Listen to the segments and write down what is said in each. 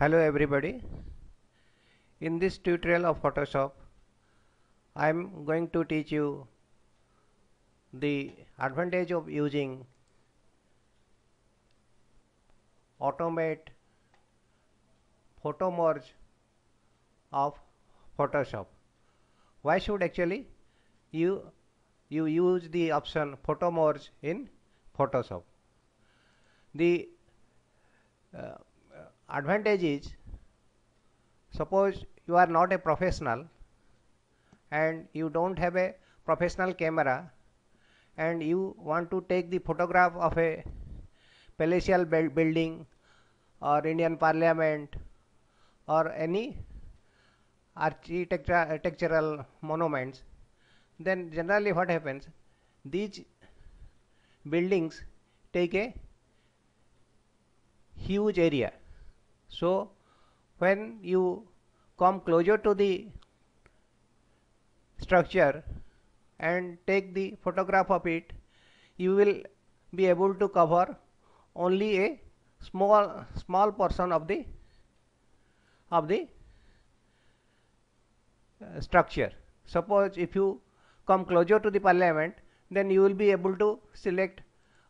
Hello everybody. In this tutorial of Photoshop, I am going to teach you the advantage of using automate photo merge of Photoshop. Why should actually you use the option photo merge in Photoshop? The advantage is, suppose you are not a professional and you don't have a professional camera and you want to take the photograph of a palatial building or Indian Parliament or any architectural monuments, then generally what happens, these buildings take a huge area. So when you come closer to the structure and take the photograph of it, you will be able to cover only a small portion of the structure. Suppose if you come closer to the parliament, then you will be able to select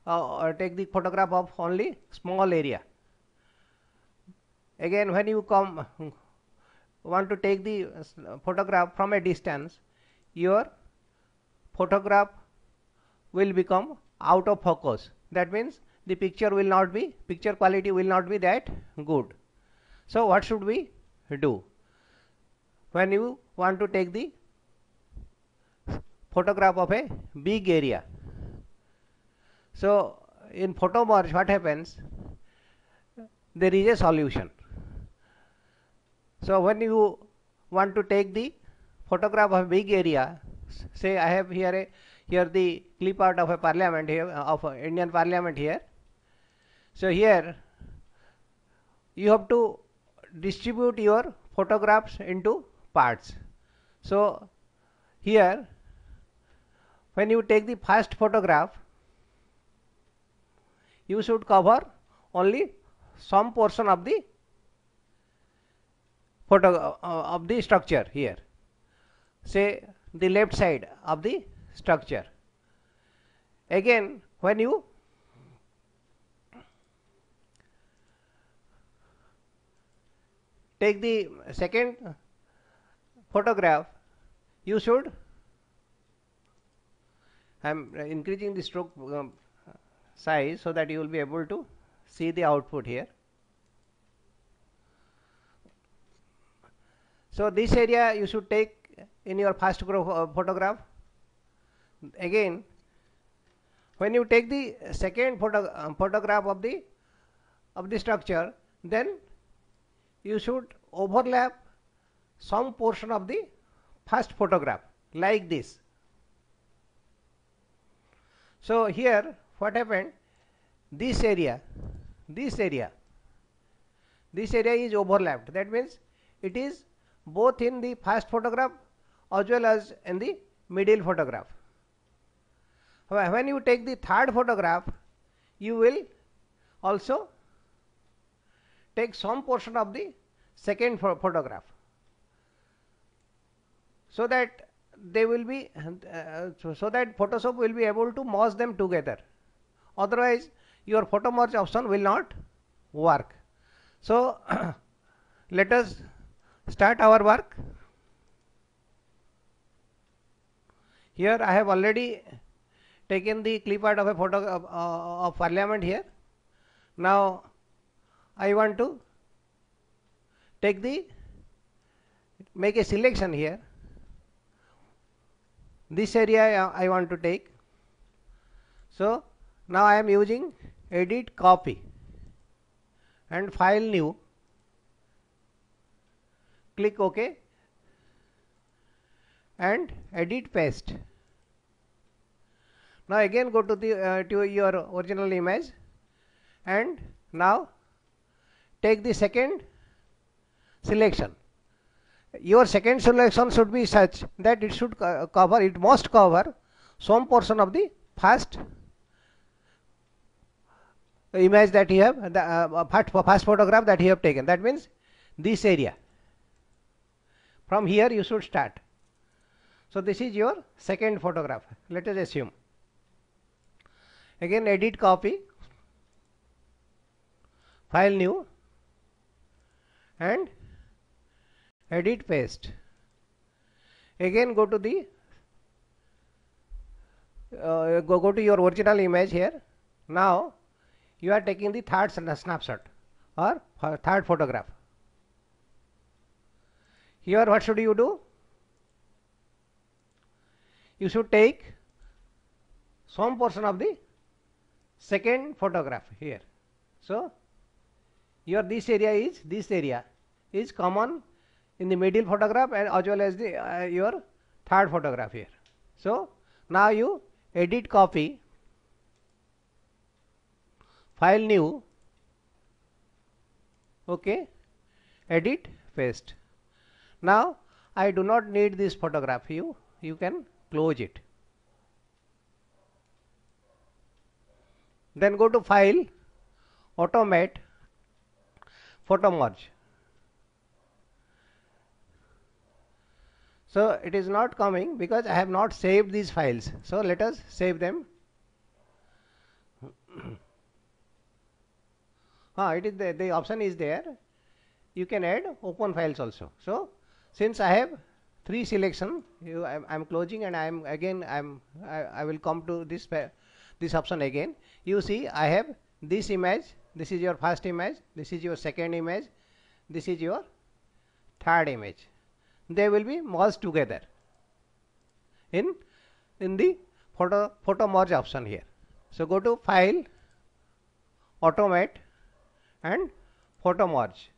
or take the photograph of only small area. Again, when you want to take the photograph from a distance, your photograph will become out of focus. That means the picture quality will not be that good. So what should we do when you want to take the photograph of a big area? So in photo merge, what happens, there is a solution. So when you want to take the photograph of a big area, say I have here the clip art of a parliament here, of Indian Parliament here. So here you have to distribute your photographs into parts. So here when you take the first photograph, you should cover only some portion of the of the structure here, say the left side of the structure. Again, when you take the second photograph, you should, I am increasing the stroke size so that you will be able to see the output here. So this area you should take in your first photograph. Again, when you take the second photograph of the structure, then you should overlap some portion of the first photograph like this. So here what happened, this area is overlapped. That means it is both in the first photograph as well as in the middle photograph. When you take the third photograph, you will also take some portion of the second photograph, so that they will be so that Photoshop will be able to merge them together. Otherwise your photo merge option will not work. So let us start our work. Here I have already taken the clip art of a photo of parliament here. Now I want to make a selection here. This area I want to take. So now I am using edit copy and file new, click OK and edit paste. Now again go to the to your original image and now take the second selection. Your second selection should be such that it should must cover some portion of the first image that you have, the first photograph that you have taken. That means this area. From here you should start. So this is your second photograph. Let us assume. Again edit copy, file new, and edit paste. Again go to the go to your original image here. Now you are taking the third snapshot or third photograph. Here what should you do? You should take some portion of the second photograph here. So your this area is common in the middle photograph and as well as the your third photograph here. So now you edit copy, file new, okay, edit paste. Now I do not need this photograph. You can close it. Then go to file, automate, photo merge. So it is not coming because I have not saved these files. So let us save them. It is the option is there. You can add open files also. So since I have 3 selection, I am closing and I will come to this option again. You see I have this image. This is your first image. This is your second image. This is your third image. They will be merged together in the photo merge option here. So go to file, automate, and photo merge.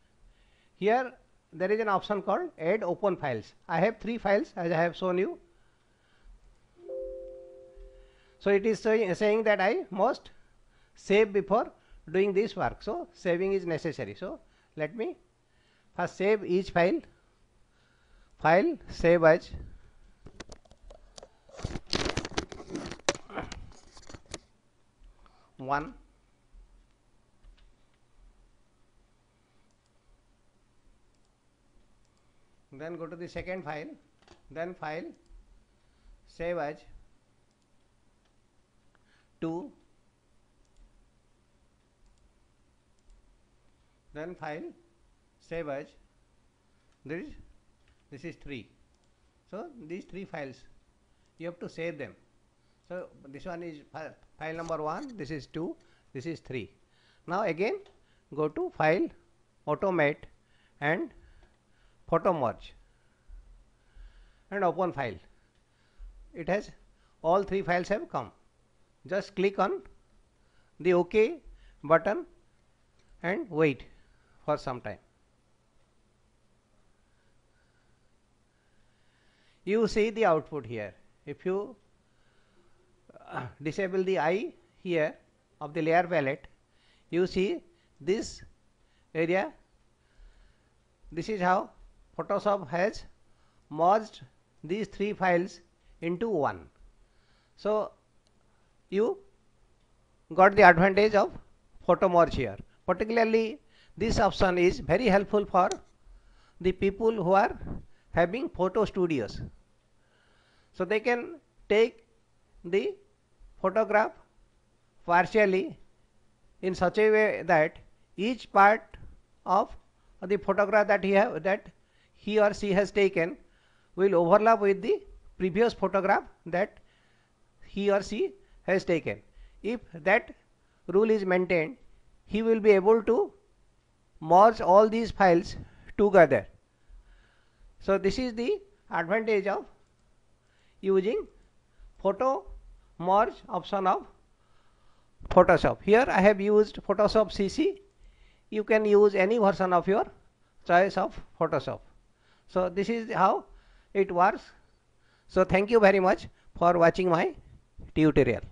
Here there is an option called add open files. I have 3 files as I have shown you. So it is saying that I must save before doing this work. So saving is necessary. So let me first save each file. File, save as, one, then go to the second file, then file, save as, 2, then file, save as, this is 3. So these 3 files you have to save them. So this one is file number 1, this is 2, this is 3. Now again go to file, automate, and photo merge, and open file. It has all 3 files have come. Just click on the OK button and wait for some time. You see the output here. If you disable the eye here of the layer palette, you see this area. This is how Photoshop has merged these 3 files into one. So you got the advantage of photo merge here. Particularly this option is very helpful for the people who are having photo studios. So they can take the photograph partially in such a way that each part of the photograph that he or she has taken will overlap with the previous photograph that he or she has taken. If that rule is maintained, he will be able to merge all these files together. So this is the advantage of using photo merge option of Photoshop. Here I have used Photoshop CC. You can use any version of your choice of Photoshop. So this is how it works. So thank you very much for watching my tutorial.